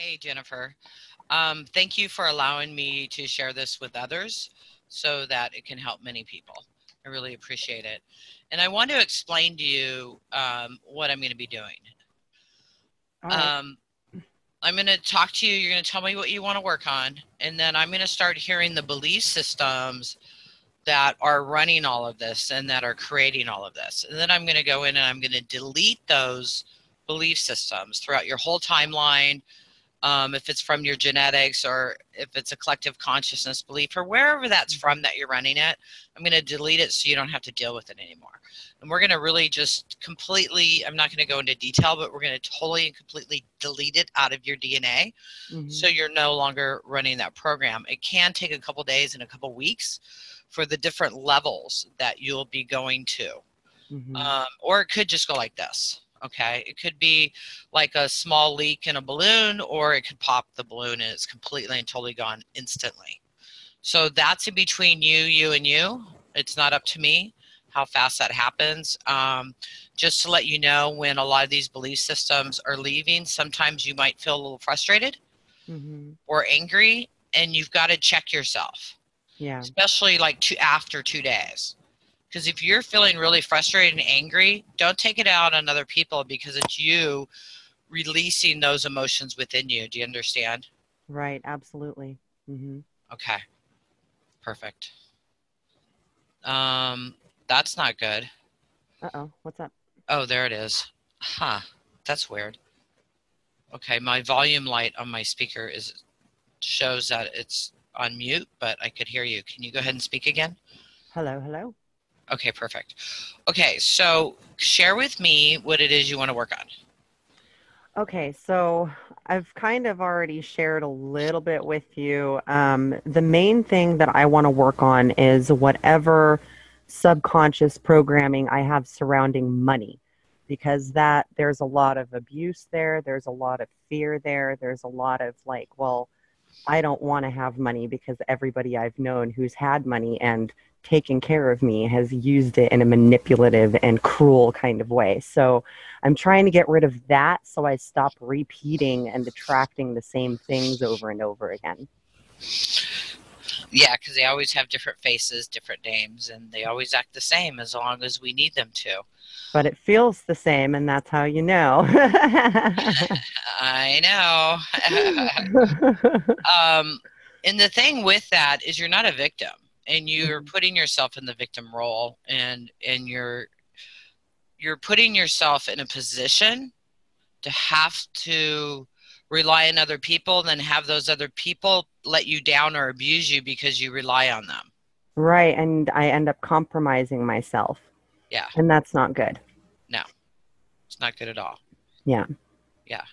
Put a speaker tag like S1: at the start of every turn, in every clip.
S1: Hey, Jennifer. Thank you for allowing me to share this with others so that it can help many people. I really appreciate it. And I want to explain to you what I'm going to be doing.
S2: All right.
S1: Um, I'm going to talk to you. You're going to tell me what you want to work on. And then I'm going to start hearing the belief systems that are running all of this and that are creating all of this. And then I'm going to go in and I'm going to delete those belief systems throughout your whole timeline. If it's from your genetics or if it's a collective consciousness belief or wherever that's from that you're running it, I'm going to delete it so you don't have to deal with it anymore. And we're going to really just completely, I'm not going to go into detail, but we're going to totally and completely delete it out of your DNA.
S2: Mm-hmm.
S1: So you're no longer running that program. It can take a couple days and a couple weeks for the different levels that you'll be going to.
S2: Mm-hmm.
S1: Or it could just go like this. Okay, it could be like a small leak in a balloon, or it could pop the balloon and it's completely and totally gone instantly. So that's in between you, and you. It's not up to me how fast that happens. Just to let you know, when a lot of these belief systems are leaving, sometimes you might feel a little frustrated
S2: Mm-hmm.
S1: or angry, and you've got to check yourself,
S2: Yeah.
S1: especially like after 2 days. Because if you're feeling really frustrated and angry, don't take it out on other people because it's you releasing those emotions within you. Do you understand?
S2: Right. Absolutely. Mm-hmm.
S1: Okay, perfect. Um, that's not good.
S2: Uh-oh. What's up?
S1: Oh, there it is. Huh, that's weird. Okay, my volume light on my speaker is shows that it's on mute, but I could hear you. Can you go ahead and speak again?
S2: Hello. Hello.
S1: Okay, perfect. Okay, so share with me what it is you want to work on.
S2: Okay. So I've kind of already shared a little bit with you. The main thing that I want to work on is whatever subconscious programming I have surrounding money, because that there's a lot of abuse there. There's a lot of fear there. There's a lot of like, well, I don't want to have money because everybody I've known who's had money and taken care of me has used it in a manipulative and cruel kind of way. So I'm trying to get rid of that so I stop repeating and attracting the same things over and over again.
S1: Yeah, because they always have different faces, different names, and they always act the same as long as we need them to.
S2: But it feels the same, and that's how you know.
S1: I know. um, and the thing with that is you're not a victim, and you're
S2: Mhm.
S1: putting yourself in the victim role, and you're putting yourself in a position to have to rely on other people, and then have those other people let you down or abuse you because you rely on them.
S2: Right, and I end up compromising myself,
S1: Yeah,
S2: and that's not good.
S1: no, it's not good at all.
S2: Yeah.
S1: Yeah,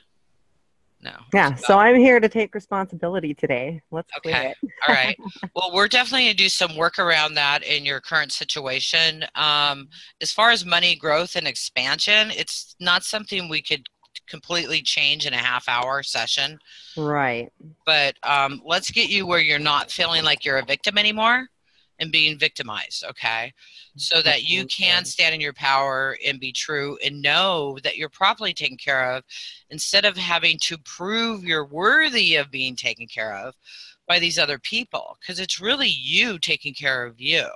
S1: no.
S2: Yeah, so I'm here to take responsibility today. Let's clear
S1: Okay.
S2: it.
S1: All right. Well, we're definitely going to do some work around that in your current situation. As far as money growth and expansion, it's not something we could completely change in a half-hour session.
S2: Right.
S1: But let's get you where you're not feeling like you're a victim anymore and being victimized, okay? So
S2: That
S1: that you
S2: sounds
S1: can
S2: good.
S1: stand in your power and be true and know that you're properly taken care of instead of having to prove you're worthy of being taken care of by these other people, because it's really you taking care of you.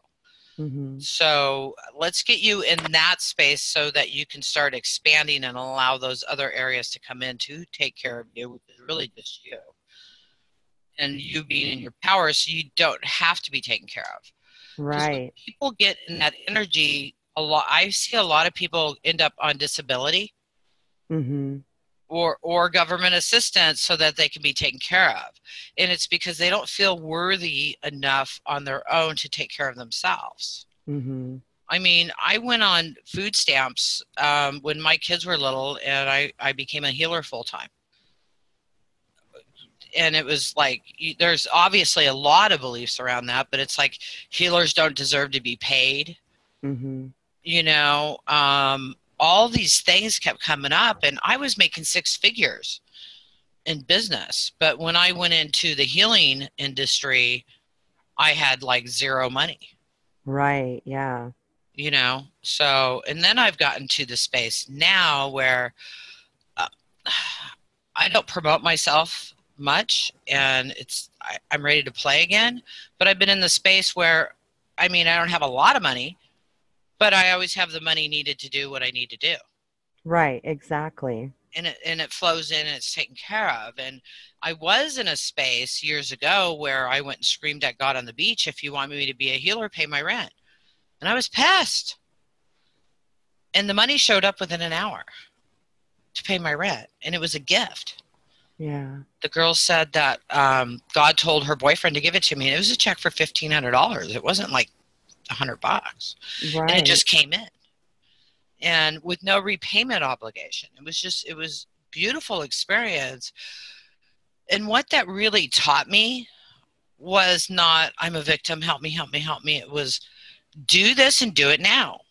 S2: Hmm.
S1: So let's get you in that space so that you can start expanding and allow those other areas to come in to take care of you, which is really just you and you being in your power so you don't have to be taken care of. Because when
S2: Right.
S1: people get in that energy, a lot, I see a lot of people end up on disability
S2: Hmm.
S1: or government assistance so that they can be taken care of. And it's because they don't feel worthy enough on their own to take care of themselves.
S2: Hmm.
S1: I mean, I went on food stamps when my kids were little, and I became a healer full time. And it was like, there's obviously a lot of beliefs around that, but it's like healers don't deserve to be paid,
S2: Hmm.
S1: you know. All these things kept coming up, and I was making six figures in business, but when I went into the healing industry, I had like zero money,
S2: Right. Yeah.
S1: so. And then I've gotten to the space now where uh, I don't promote myself much, and I'm ready to play again. But I've been in the space where, I mean, I don't have a lot of money, but I always have the money needed to do what I need to do.
S2: Right, exactly.
S1: And it flows in and it's taken care of. And I was in a space years ago where I went and screamed at God on the beach, if you want me to be a healer, pay my rent. And I was pissed. And the money showed up within an hour to pay my rent. And it was a gift.
S2: Yeah.
S1: The girl said that God told her boyfriend to give it to me. And it was a check for $1,500. It wasn't like $100. And it
S2: Right.
S1: just came in. And with no repayment obligation. It was beautiful experience. And what that really taught me was not, I'm a victim, help me, help me, help me. It was, do this and do it now.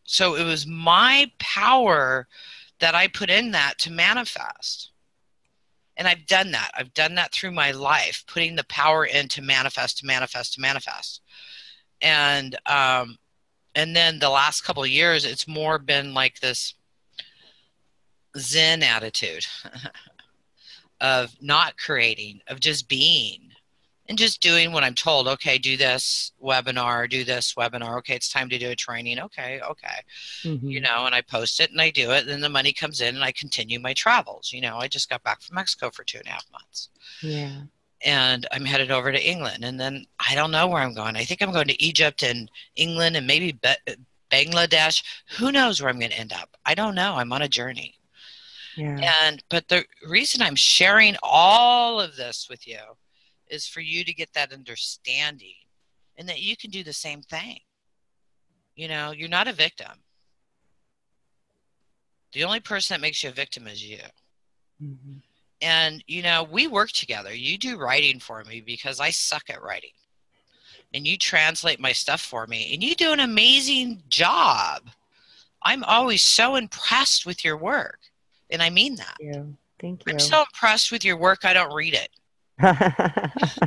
S1: So it was my power that I put in that to manifest. And I've done that. I've done that through my life, putting the power in to manifest, to manifest, to manifest. And then the last couple of years, it's more been like this Zen attitude of not creating, of just being and just doing what I'm told. Okay, do this webinar, do this webinar. Okay, it's time to do a training. Okay.
S2: Mm-hmm.
S1: And I post it and I do it. And then the money comes in and I continue my travels. I just got back from Mexico for 2.5 months.
S2: Yeah.
S1: And I'm headed over to England. And then I don't know where I'm going. I think I'm going to Egypt and England and maybe Bangladesh. Who knows where I'm going to end up? I don't know. I'm on a journey.
S2: Yeah.
S1: But the reason I'm sharing all of this with you is for you to get that understanding and that you can do the same thing. You're not a victim. The only person that makes you a victim is you.
S2: Mm-hmm.
S1: And, we work together. You do writing for me because I suck at writing. And you translate my stuff for me. And you do an amazing job. I'm always so impressed with your work. And I mean that.
S2: Thank you. Thank
S1: I'm
S2: you.
S1: so impressed with your work, I don't read it. Because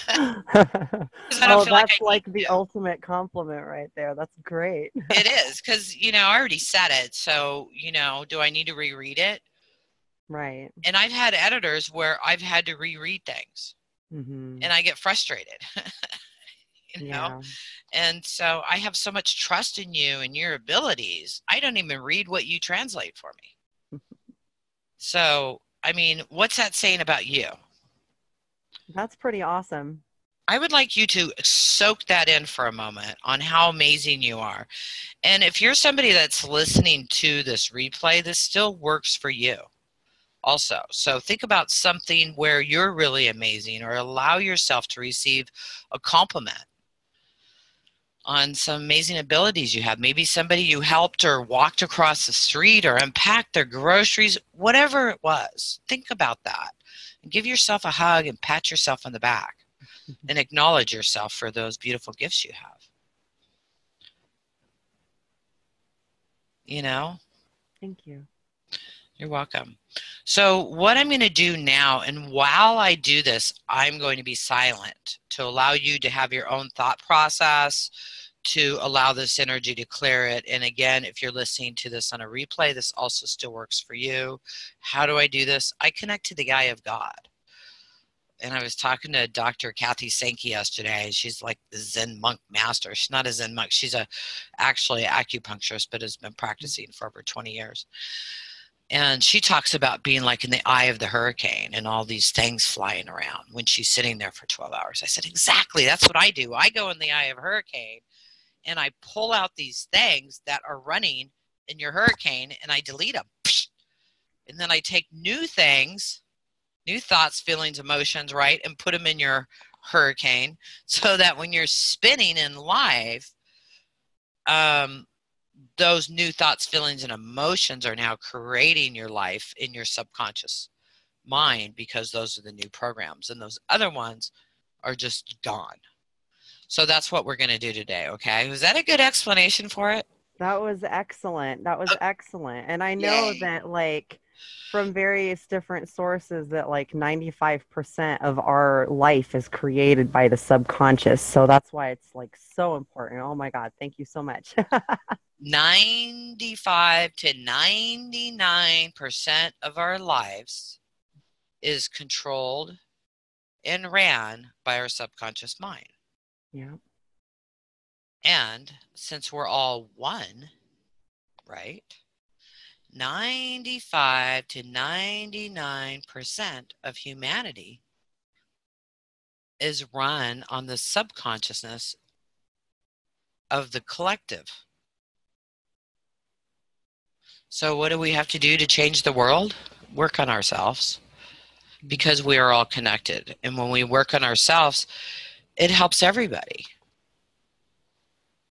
S1: I don't
S2: Oh,
S1: feel like
S2: that's
S1: I need
S2: like the
S1: to.
S2: ultimate compliment right there. That's great.
S1: It is. Because, I already said it. So, do I need to reread it?
S2: Right.
S1: And I've had editors where I've had to reread things.
S2: Mm-hmm.
S1: And I get frustrated. you know
S2: Yeah.
S1: and so I have so much trust in you and your abilities, I don't even read what you translate for me. So I mean, what's that saying about you?
S2: That's pretty awesome.
S1: I would like you to soak that in for a moment on how amazing you are. And if you're somebody that's listening to this replay, this still works for you also. So think about something where you're really amazing, or allow yourself to receive a compliment on some amazing abilities you have. Maybe somebody you helped or walked across the street or unpacked their groceries, whatever it was. Think about that and give yourself a hug and pat yourself on the back and acknowledge yourself for those beautiful gifts you have. You know,
S2: Thank you.
S1: you're welcome. So what I'm going to do now, and while I do this, I'm going to be silent to allow you to have your own thought process, to allow this energy to clear it. And again, if you're listening to this on a replay, this also still works for you. How do I do this? I connect to the eye of God. And I was talking to Dr. Kathy Sankey yesterday. She's like the Zen monk master. She's not a Zen monk. She's actually an acupuncturist, but has been practicing for over 20 years. And she talks about being like in the eye of the hurricane and all these things flying around when she's sitting there for 12 hours. I said, exactly. That's what I do. I go in the eye of a hurricane and I pull out these things that are running in your hurricane and I delete them. And then I take new things, new thoughts, feelings, emotions, right, and put them in your hurricane so that when you're spinning in life, those new thoughts, feelings, and emotions are now creating your life in your subconscious mind, because those are the new programs and those other ones are just gone. So that's what we're going to do today. Okay. Was that a good explanation for it?
S2: That was excellent. That was
S1: Oh,
S2: excellent. And I know
S1: yay.
S2: that, like, from various different sources, that like 95% of our life is created by the subconscious. So that's why it's like so important. Oh my God. Thank you so much.
S1: 95 to 99% of our lives is controlled and ran by our subconscious mind.
S2: Yeah.
S1: And since we're all one, right? 95 to 99% of humanity is run on the subconsciousness of the collective. So what do we have to do to change the world? Work on ourselves, because we are all connected. And when we work on ourselves, it helps everybody.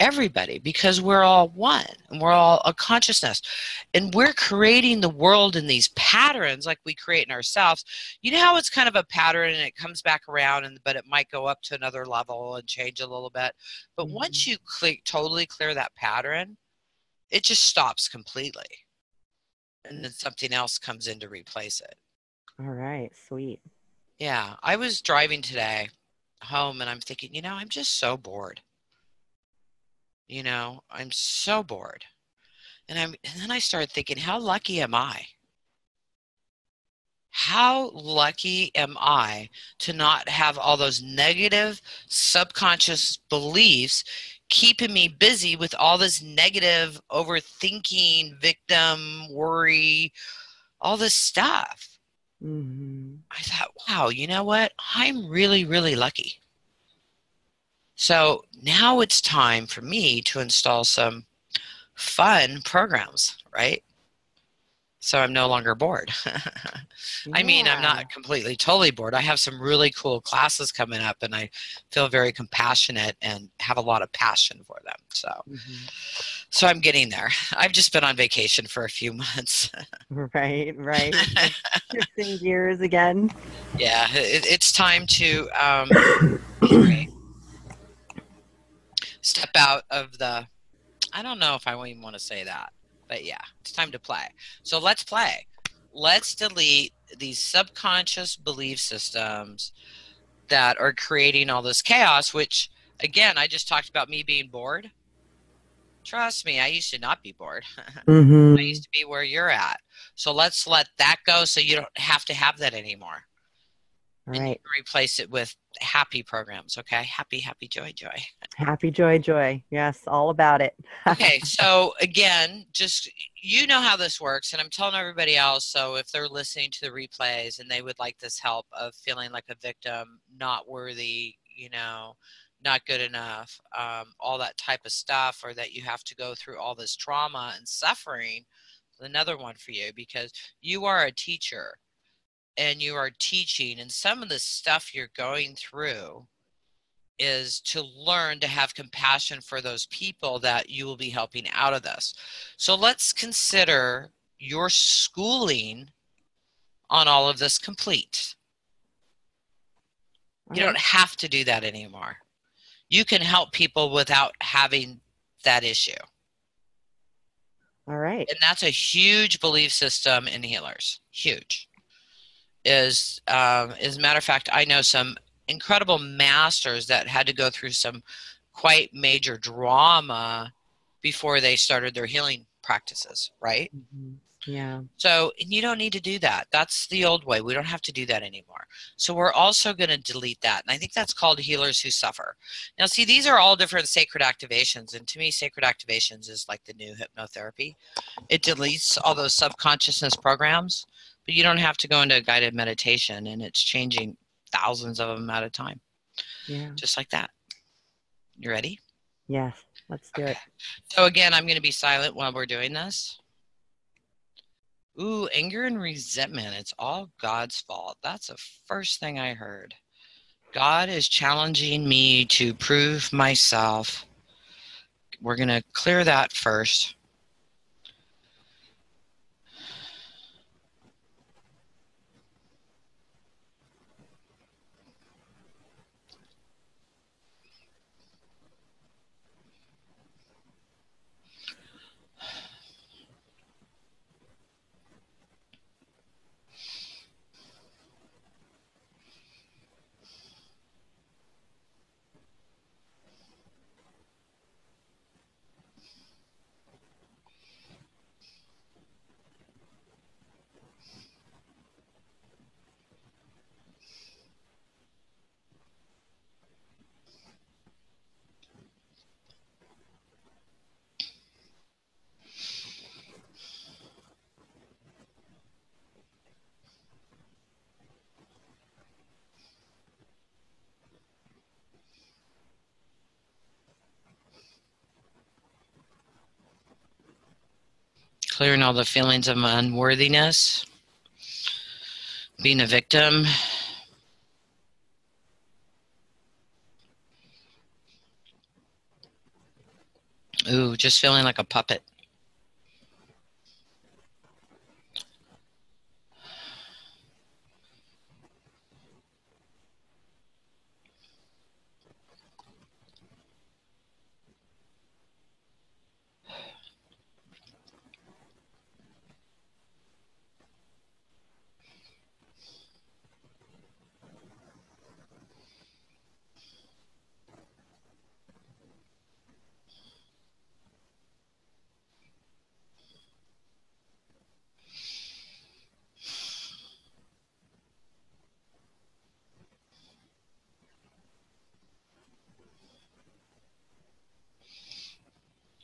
S1: Everybody, because we're all one and we're all a consciousness, and we're creating the world in these patterns like we create in ourselves. You know how it's kind of a pattern and it comes back around, but it might go up to another level and change a little bit. But once you totally clear that pattern, it just stops completely, and then something else comes in to replace it.
S2: All right, sweet.
S1: Yeah, I was driving today home and I'm thinking, I'm just so bored. I'm so bored. And then I started thinking, how lucky am I? How lucky am I to not have all those negative subconscious beliefs keeping me busy with all this negative overthinking, victim, worry, all this stuff. I thought, wow, you know what? I'm really, really lucky. So now it's time for me to install some fun programs, right? So I'm no longer bored. I mean, I'm not completely, totally bored. I have some really cool classes coming up, and I feel very compassionate and have a lot of passion for them. So I'm getting there. I've just been on vacation for a few months.
S2: Right. Shifting gears again.
S1: Yeah, it's time to step out of the, I don't know if I even want to say that, but yeah, it's time to play. So let's play. Let's delete these subconscious belief systems that are creating all this chaos, which, again, I just talked about me being bored. Trust me, I used to not be bored. I used to be where you're at. So let's let that go so you don't have to have that anymore.
S2: All
S1: and you
S2: right.
S1: can replace it with happy programs, okay? Happy, happy, joy, joy.
S2: Happy, joy, joy. Yes, all about it.
S1: Okay, so again, just how this works, and I'm telling everybody else, so if they're listening to the replays and they would like this help of feeling like a victim, not worthy, not good enough, all that type of stuff, or that you have to go through all this trauma and suffering, another one for you, because you are a teacher and you are teaching, and some of the stuff you're going through is to learn to have compassion for those people that you will be helping out of this. So let's consider your schooling on all of this complete. You don't have to do that anymore. You can help people without having that issue.
S2: All right.
S1: And that's a huge belief system in healers. Huge. As a matter of fact, I know some incredible masters that had to go through some quite major drama before they started their healing practices, right?
S2: Yeah.
S1: So, and you don't need to do that. That's the old way. We don't have to do that anymore. So we're also going to delete that. And I think that's called healers who suffer. Now, see, these are all different sacred activations. And to me, sacred activations is like the new hypnotherapy. It deletes all those subconsciousness programs, but you don't have to go into a guided meditation, and it's changing thousands of them at a time.
S2: Yeah.
S1: Just like that. You ready?
S2: Yes. Let's do it.
S1: So again, I'm going to be silent while we're doing this. Ooh, anger and resentment. It's all God's fault. That's the first thing I heard. God is challenging me to prove myself. We're going to clear that first. Clearing all the feelings of unworthiness, being a victim. Ooh, just feeling like a puppet.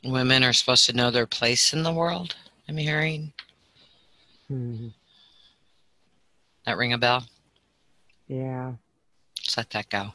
S1: Women are supposed to know their place in the world, I'm hearing.
S2: Mm-hmm.
S1: That ring a bell?
S2: Yeah.
S1: Just let that go.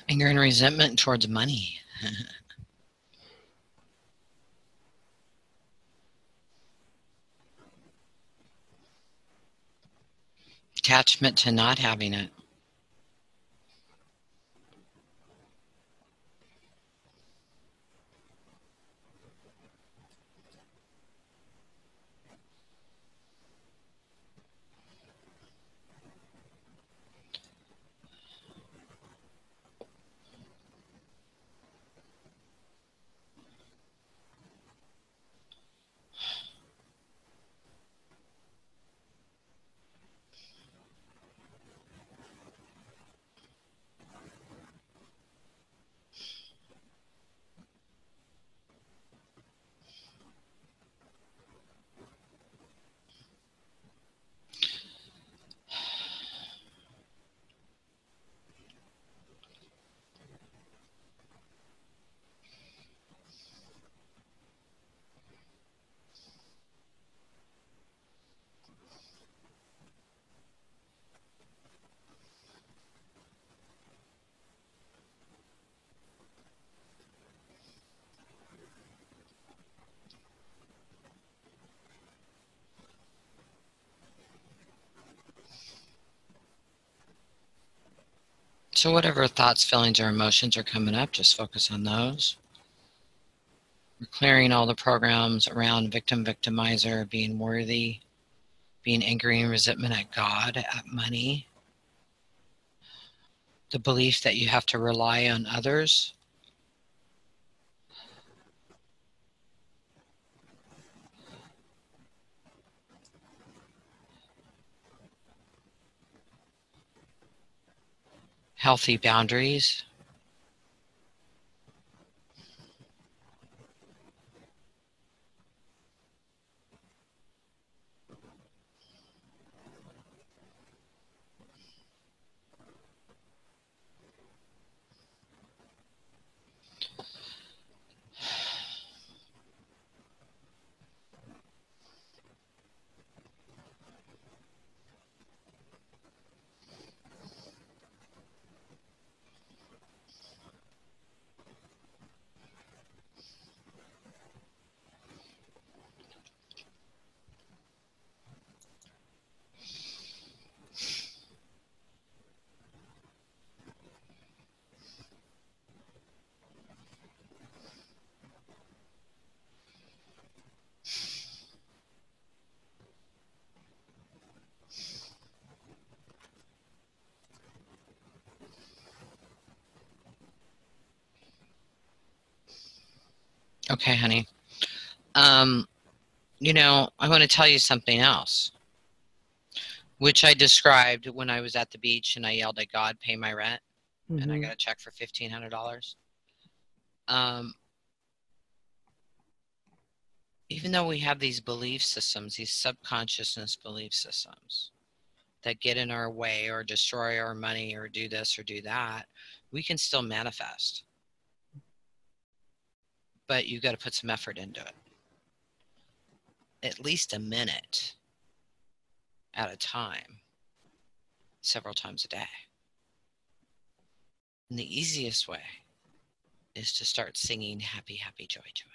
S1: Anger and resentment towards money. Attachment to not having it. So whatever thoughts, feelings, or emotions are coming up, just focus on those. We're clearing all the programs around victim, victimizer, being worthy, being angry and resentment at God, at money, the belief that you have to rely on others. Healthy boundaries. Okay, honey. Um, I want to tell you something else, which I described when I was at the beach and I yelled at God, pay my rent, and I
S2: Mm-hmm.
S1: got a check for $1,500. Um, even though we have these belief systems, these subconsciousness belief systems that get in our way or destroy our money or do this or do that, we can still manifest. But you got to put some effort into it. At least a minute at a time, several times a day. And the easiest way is to start singing happy, happy, joy, joy.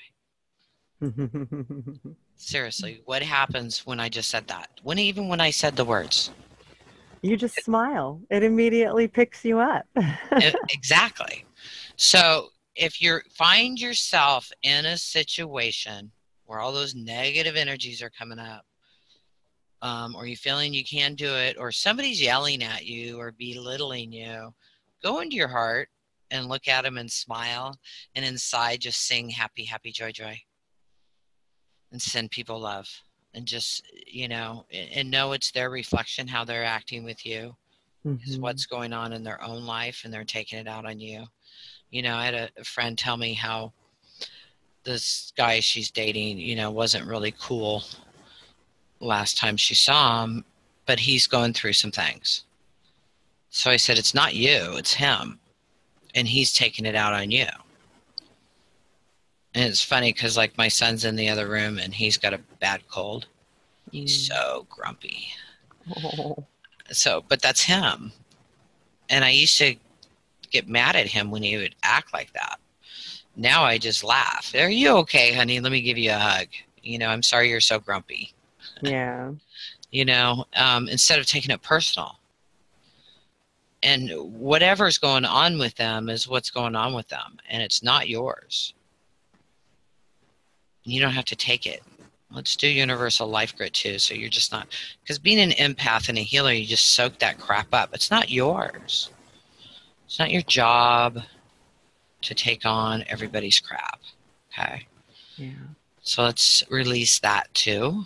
S1: Seriously, what happens when I just said that? Even when I said the words?
S2: You just smile. It immediately picks you up.
S1: Exactly. So if you find yourself in a situation where all those negative energies are coming up, or you're feeling you can't do it, or somebody's yelling at you or belittling you, go into your heart and look at them and smile, and inside just sing happy, happy, joy, joy, and send people love. And just, and know it's their reflection, how they're acting with you, is
S2: Hmm.
S1: what's going on in their own life, and they're taking it out on you. I had a friend tell me how this guy she's dating, wasn't really cool last time she saw him, but he's going through some things. So I said, it's not you, it's him. And he's taking it out on you. And it's funny because, like, my son's in the other room and he's got a bad cold. He's
S2: Mm.
S1: so grumpy.
S2: Oh.
S1: So, but that's him. And I used to get mad at him when he would act like that. Now I just laugh. Are you okay, honey? Let me give you a hug. I'm sorry you're so grumpy.
S2: Yeah.
S1: Instead of taking it personal. And whatever's going on with them is what's going on with them, and it's not yours. You don't have to take it. Let's do universal life grid too. So you're just not, because being an empath and a healer, you just soak that crap up. It's not yours. It's not your job to take on everybody's crap. Okay.
S2: Yeah.
S1: So let's release that too.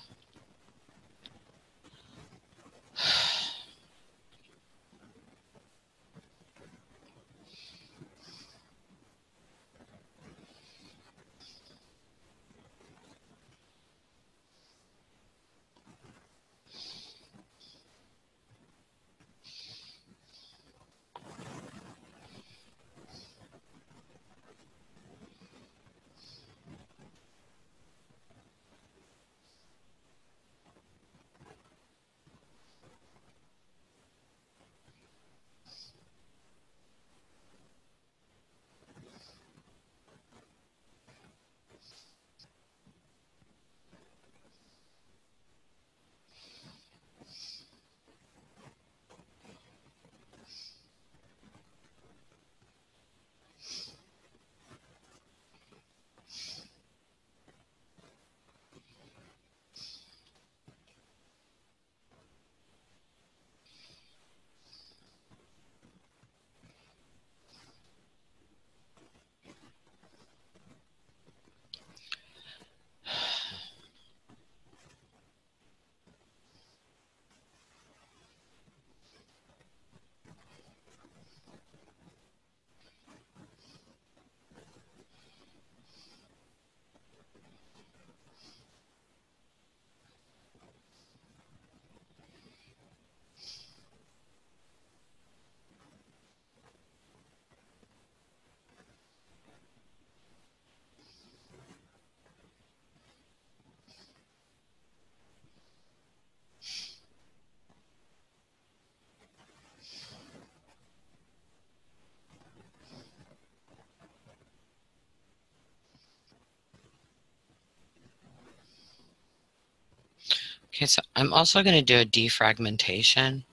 S1: Okay, so I'm also going to do a defragmentation.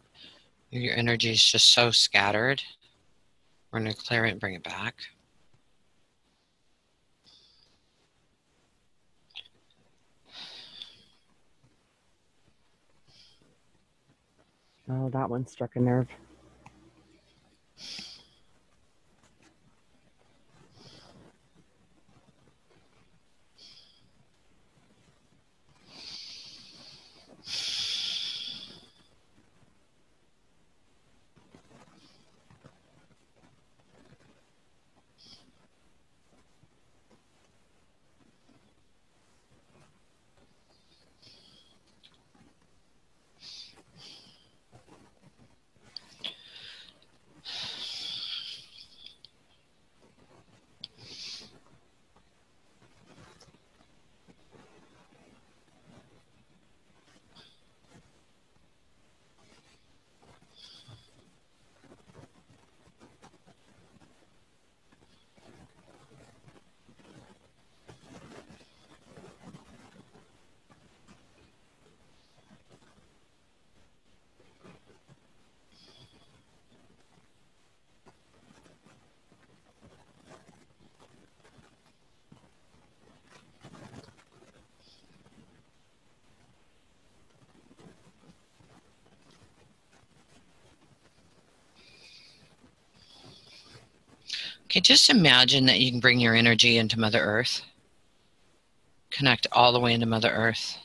S1: Your energy is just so scattered. We're going to clear it and bring it back.
S2: Oh, that one struck a nerve.
S1: Okay, just imagine that you can bring your energy into Mother Earth. Connect all the way into Mother Earth.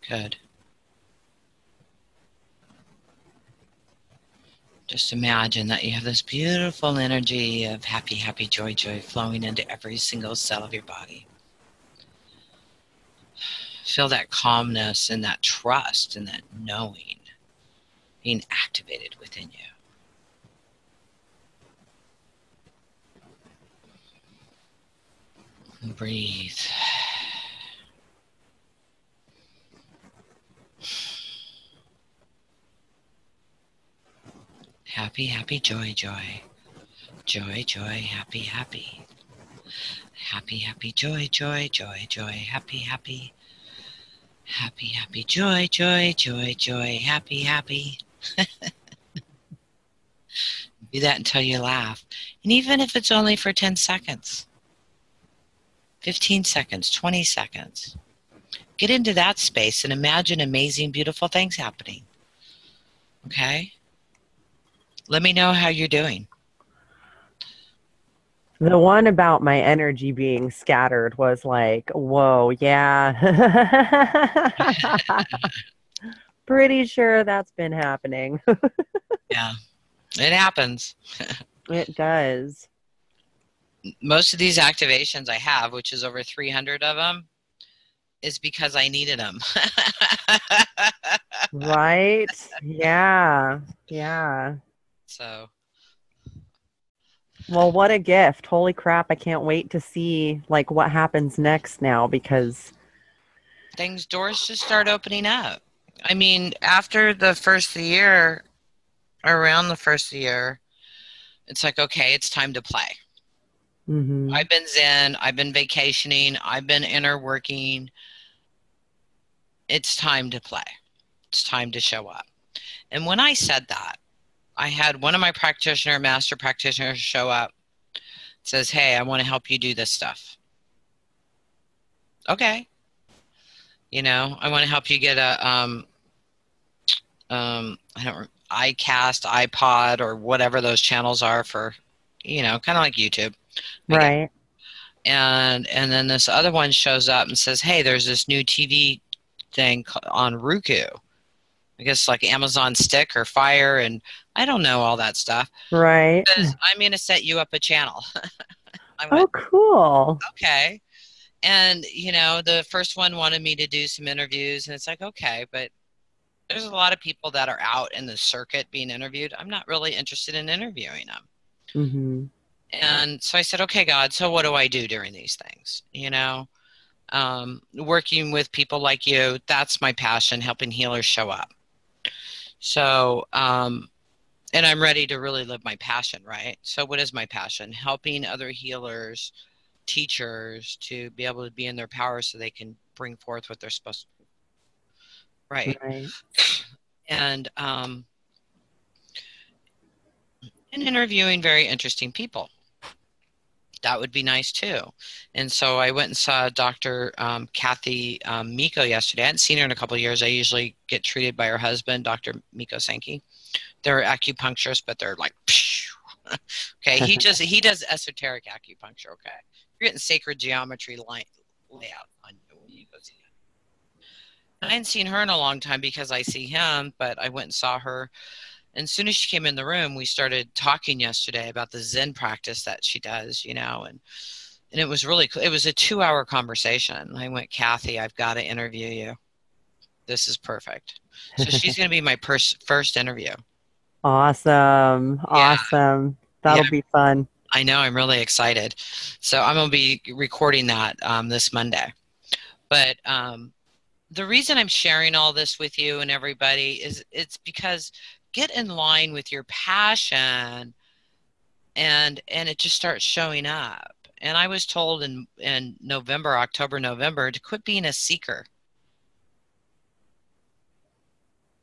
S1: Good. Just imagine that you have this beautiful energy of happy, happy, joy, joy flowing into every single cell of your body. Feel that calmness and that trust and that knowing being activated within you. And breathe. Happy, happy, joy, joy. Joy, joy, happy, happy. Happy, happy, joy, joy, joy, joy, happy, happy. Happy, happy, joy, joy, joy, joy, happy, happy. Do that until you laugh. And even if it's only for 10 seconds, 15 seconds, 20 seconds, get into that space and imagine amazing, beautiful things happening. Okay? Let me know how you're doing.
S2: The one about my energy being scattered was like, whoa, yeah. Pretty sure that's been happening.
S1: Yeah, it happens.
S2: It does.
S1: Most of these activations I have, which is over 300 of them, is because I needed them.
S2: Right? Yeah. Yeah.
S1: So,
S2: Well, what a gift. Holy crap. I can't wait to see like what happens next now because
S1: doors just start opening up. I mean, after the first of the year, around the first of the year, it's like, okay, it's time to play.
S2: mhm.
S1: I've been zen, I've been vacationing, I've been inner working. It's time to play. It's time to show up. And when I said that, I had one of my master practitioners show up, says, hey, I want to help you do this stuff. Okay. I want to help you get a I don't iCast, iPod, or whatever those channels are for, kind of like YouTube. I get.
S2: Right.
S1: And then this other one shows up and says, hey, there's this new TV thing on Roku. I guess like Amazon Stick or Fire, and I don't know all that stuff.
S2: Right.
S1: Says, I'm going to set you up a channel. I
S2: Oh,
S1: went,
S2: cool.
S1: okay. And, the first one wanted me to do some interviews, and it's like, okay, but there's a lot of people that are out in the circuit being interviewed. I'm not really interested in interviewing them.
S2: Mhm.
S1: And so I said, okay, God, so what do I do during these things? Working with people like you, that's my passion, helping healers show up. So, and I'm ready to really live my passion, right? So what is my passion? Helping other healers, teachers to be able to be in their power so they can bring forth what they're supposed to. Right.
S2: Right.
S1: And interviewing very interesting people. That would be nice too. And so I went and saw Dr. Kathy Miko yesterday. I hadn't seen her in a couple of years. I usually get treated by her husband, Dr. Miko Sankey. They're acupuncturists, but they're like, okay. He does esoteric acupuncture. Okay, you're getting sacred geometry layout on you when you go see him. I hadn't seen her in a long time because I see him, but I went and saw her. And as soon as she came in the room, we started talking yesterday about the Zen practice that she does, and it was really cool. It was a 2-hour conversation. I went, Kathy, I've got to interview you. This is perfect. So she's going to be my first interview.
S2: Awesome.
S1: Yeah.
S2: Awesome.
S1: Yeah.
S2: That'll be fun.
S1: I know. I'm really excited. So I'm going to be recording that this Monday. But the reason I'm sharing all this with you and everybody is it's because get in line with your passion and it just starts showing up. And I was told in November, October, November to quit being a seeker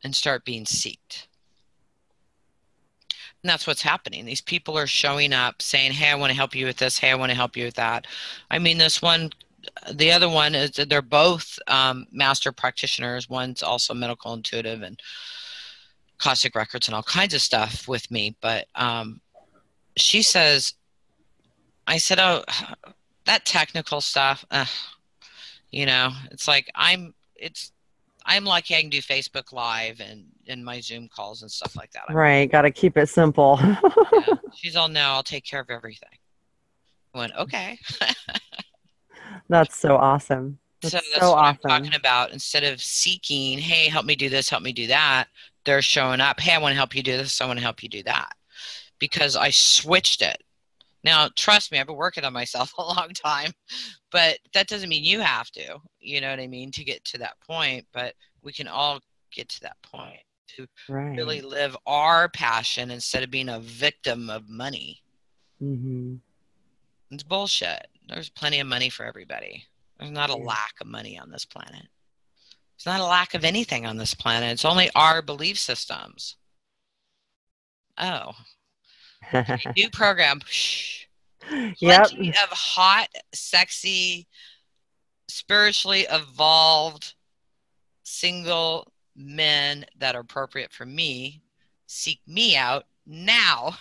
S1: and start being seeked. And that's what's happening. These people are showing up saying, hey, I want to help you with this. Hey, I want to help you with that. I mean, this one, the other one is that they're both master practitioners. One's also medical intuitive and Cosmic records and all kinds of stuff with me. But she says, I said, oh, that technical stuff, it's like I'm lucky I can do Facebook Live and my Zoom calls and stuff like that.
S2: Right. Got to keep it simple.
S1: Yeah. She's all, no, I'll take care of everything. I went, okay.
S2: That's so awesome.
S1: So
S2: That's
S1: that's
S2: so
S1: what I'm talking
S2: awesome.
S1: about. Instead of seeking, hey, help me do this, help me do that, they're showing up, hey, I want to help you do this, I want to help you do that. Because I switched it. Now, trust me, I've been working on myself a long time, but that doesn't mean you have to, you know what I mean, to get to that point. But we can all get to that point to really
S2: Right.
S1: live our passion instead of being a victim of money.
S2: Hmm.
S1: It's bullshit. There's plenty of money for everybody. There's not a
S2: Yeah.
S1: lack of money on this planet. There's not a lack of anything on this planet. It's only our belief systems. Oh, okay, new program.
S2: Yep.
S1: Plenty of hot, sexy, spiritually evolved single men that are appropriate for me. Seek me out now.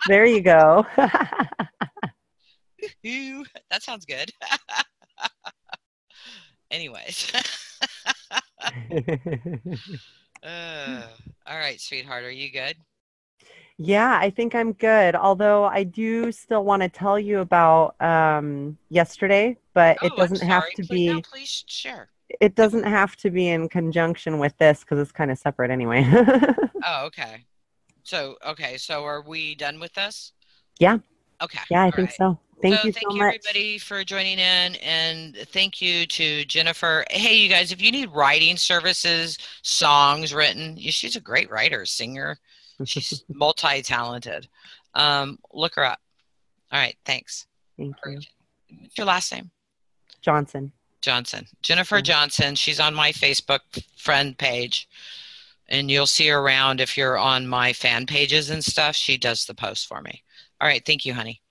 S2: There you go.
S1: That sounds good. Anyways. uh, all right, sweetheart. Are you good?
S2: Yeah, I think I'm good. Although I do still want to tell you about yesterday, but
S1: Oh, I'm sorry. No, please share.
S2: it doesn't have to be in conjunction with this because it's kind of separate anyway.
S1: Oh, okay. So are we done with this?
S2: Yeah,
S1: Okay.
S2: yeah, I
S1: All
S2: think
S1: right.
S2: so.
S1: So
S2: Thank you so
S1: thank you
S2: much.
S1: everybody for joining in, and thank you to Jennifer. Hey, you guys, if you need writing services, songs written, she's a great writer, singer. She's multi-talented. Look her up. All right, thanks.
S2: Thank you.
S1: What's your last name?
S2: Johnson.
S1: Johnson. Jennifer
S2: Yeah.
S1: Johnson. She's on my Facebook friend page, and you'll see her around if you're on my fan pages and stuff. She does the post for me. All right, thank you, honey.